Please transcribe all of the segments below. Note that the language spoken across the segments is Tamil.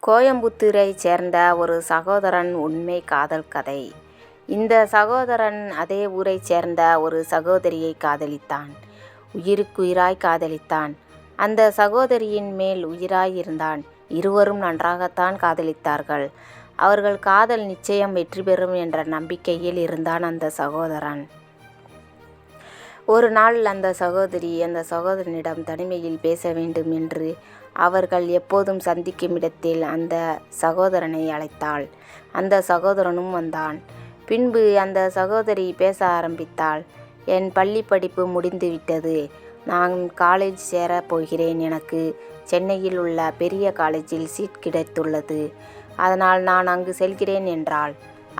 கோயம்புத்தூரைச் சேர்ந்த ஒரு சகோதரன் உண்மை காதல் கதை. இந்த சகோதரன் அதே ஊரைச் சேர்ந்த ஒரு சகோதரியை காதலித்தான். உயிருக்குயிராய் காதலித்தான். அந்த சகோதரியின் மேல் உயிராய் இருந்தான். இருவரும் நன்றாகத்தான் காதலித்தார்கள். அவர்கள் காதல் நிச்சயம் வெற்றி பெறும் என்ற நம்பிக்கையில் இருந்தான் அந்த சகோதரன். ஒரு நாள் அந்த சகோதரனிடம் தனிமையில் பேச வேண்டும் என்று அவர்கள் எப்போதும் சந்திக்கும் இடத்தில் அந்த சகோதரனை அழைத்தாள். அந்த சகோதரனும் வந்தான். பின்பு அந்த சகோதரி பேச ஆரம்பித்தாள். என் பள்ளி படிப்பு முடிந்துவிட்டது. நான் காலேஜ் சேரப் போகிறேன். எனக்கு சென்னையில் உள்ள பெரிய காலேஜில் சீட் கிடைத்துள்ளது. அதனால் நான் அங்கு செல்கிறேன் என்றாள்.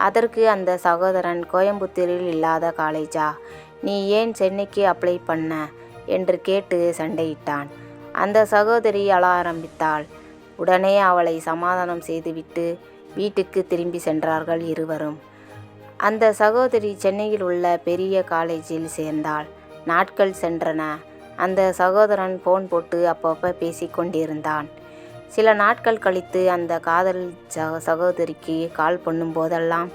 அதற்கு அந்த சகோதரன், கோயம்புத்தூரில் இல்லாத காலேஜா, நீ ஏன் சென்னைக்கு அப்ளை பண்ண என்று கேட்டு சண்டையிட்டான். அந்த சகோதரி அழ ஆரம்பித்தாள். உடனே அவளை சமாதானம் செய்துவிட்டு வீட்டுக்கு திரும்பி சென்றார்கள் இருவரும். அந்த சகோதரி சென்னையில் உள்ள பெரிய காலேஜில் சேர்ந்தாள். நாட்கள் சென்றன. அந்த சகோதரன் ஃபோன் போட்டு அப்பப்போ பேசி கொண்டிருந்தான். சில நாட்கள் கழித்து அந்த காதல் சகோதரிக்கு கால் பண்ணும் போதெல்லாம்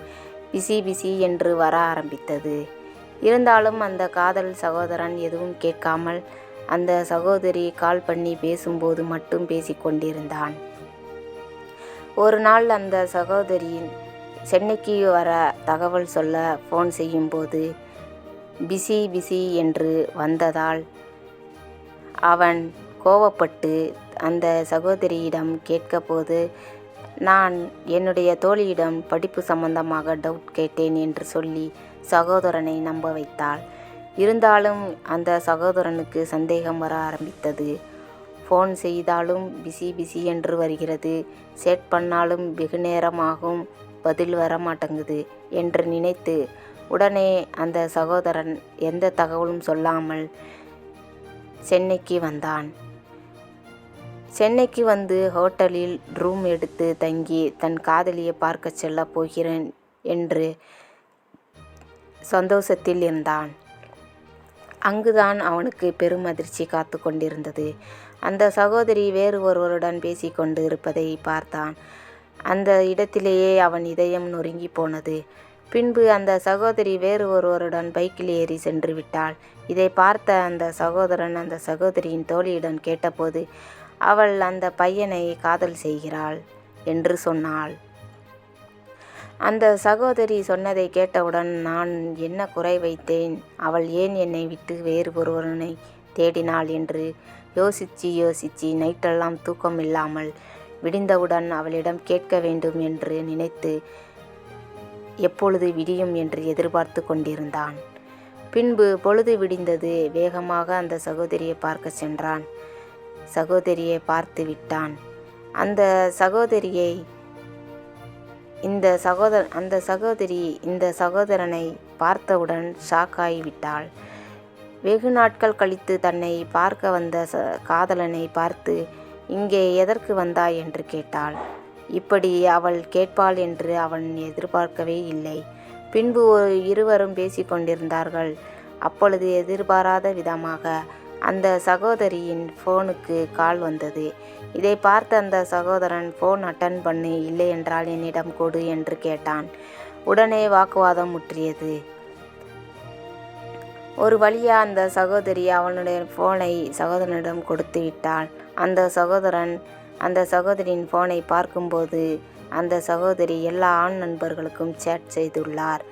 பிசி என்று வர ஆரம்பித்தது. இருந்தாலும் அந்த காதல் சகோதரன் எதுவும் கேட்காமல் அந்த சகோதரி கால் பண்ணி பேசும்போது மட்டும் பேசிக்கொண்டிருந்தான். ஒரு நாள் அந்த சகோதரி சென்னைக்கு வர தகவல் சொல்ல ஃபோன் செய்யும்போது பிசி என்று வந்ததால் அவன் கோபப்பட்டு அந்த சகோதரியிடம் கேட்கபோது, நான் என்னுடைய தோழியிடம் படிப்பு சம்பந்தமாக டவுட் கேட்டேன் என்று சொல்லி சகோதரனை நம்ப வைத்தாள். இருந்தாலும் அந்த சகோதரனுக்கு சந்தேகம் வர ஆரம்பித்தது. ஃபோன் செய்தாலும் பிசி என்று வருகிறது, சேட் பண்ணாலும் வெகு நேரமாகும், பதில் வர மாட்டேங்குது என்று நினைத்து உடனே அந்த சகோதரன் எந்த தகவலும் சொல்லாமல் சென்னைக்கு வந்தான். சென்னைக்கு வந்து ஹோட்டலில் ரூம் எடுத்து தங்கி தன் காதலியை பார்க்க செல்ல போகிறேன் என்று சந்தோஷத்தில் இருந்தான். அங்குதான் அவனுக்கு பெரும் அதிர்ச்சி காத்து கொண்டிருந்தது. அந்த சகோதரி வேறு ஒருவருடன் பேசி கொண்டு இருப்பதை பார்த்தான். அந்த இடத்திலேயே அவன் இதயம் நொறுங்கி போனது. பின்பு அந்த சகோதரி வேறு ஒருவருடன் பைக்கில் ஏறி சென்று விட்டாள். இதை பார்த்த அந்த சகோதரன் அந்த சகோதரியின் தோழியிடம் கேட்டபோது, அவள் அந்த பையனை காதல் செய்கிறாள் என்று சொன்னாள். அந்த சகோதரி சொன்னதை கேட்டவுடன், நான் என்ன குறை வைத்தேன், அவள் ஏன் என்னை விட்டு வேறு ஒருவனை தேடினாள் என்று யோசிச்சு நைட்டெல்லாம் தூக்கம் இல்லாமல் விடிந்தவுடன் அவளிடம் கேட்க வேண்டும் என்று நினைத்து எப்பொழுது விடியும் என்று எதிர்பார்த்து கொண்டிருந்தான். பின்பு பொழுது விடிந்தது. வேகமாக அந்த சகோதரியை பார்க்க சென்றான். சகோதரியை பார்த்து விட்டான். அந்த சகோதரியை அந்த சகோதரி இந்த சகோதரனை பார்த்தவுடன் ஷாக்காகிவிட்டாள். வெகு நாட்கள் கழித்து தன்னை பார்க்க வந்த காதலனை பார்த்து, இங்கே எதற்கு வந்தாய் என்று கேட்டாள். இப்படி அவள் கேட்பாள் என்று அவன் எதிர்பார்க்கவே இல்லை. பின்பு இருவரும் பேசிக்கொண்டிருந்தார்கள். அப்பொழுது எதிர்பாராத விதமாக அந்த சகோதரியின் ஃபோனுக்கு கால் வந்தது. இதை பார்த்த அந்த சகோதரன், ஃபோன் அட்டன் பண்ணு, இல்லை என்றால் என்னிடம் கொடு என்று கேட்டான். உடனே வாக்குவாதம் முற்றியது. ஒரு வழியா அந்த சகோதரி அவனுடைய ஃபோனை சகோதரனிடம் கொடுத்து விட்டாள். அந்த சகோதரியின் ஃபோனை பார்க்கும்போது அந்த சகோதரி எல்லா ஆண் நண்பர்களுக்கும் சேட் செய்துள்ளார்.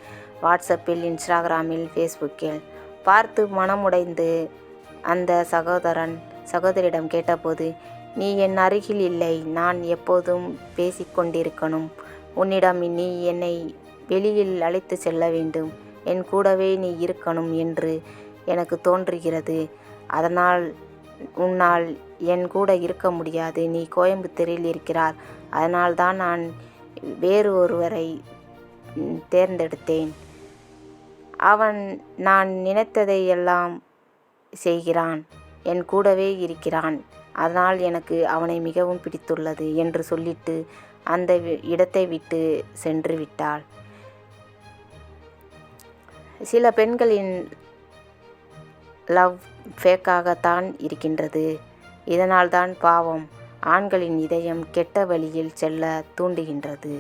வாட்ஸ்அப்பில், இன்ஸ்டாகிராமில், ஃபேஸ்புக்கில். பார்த்து மனமுடைந்து அந்த சகோதரியிடம் கேட்டபோது, நீ என் அருகில் இல்லை, நான் எப்போதும் பேசிக்கொண்டிருக்கணும், உன்னிடம் நீ என்னை வெளியில் அழைத்து செல்ல வேண்டும், என் கூடவே நீ இருக்கணும் என்று எனக்கு தோன்றுகிறது. அதனால் உன்னால் என் கூட இருக்க முடியாது. நீ கோயம்புத்தூரில் இருக்கிறார். அதனால்தான் நான் வேறு ஒருவரை தேர்ந்தெடுத்தேன். அவன் நான் நினைத்ததையெல்லாம் செய்கிறான், என் கூடவே இருக்கிறான். அதனால் எனக்கு அவனை மிகவும் பிடித்துள்ளது என்று சொல்லிட்டு அந்த இடத்தை விட்டு சென்று விட்டாள். சில பெண்களின் லவ் ஃபேக்காகத்தான் இருக்கின்றது. இதனால்தான் பாவம் ஆண்களின் இதயம் கெட்ட வழியில் செல்ல தூண்டுகின்றது.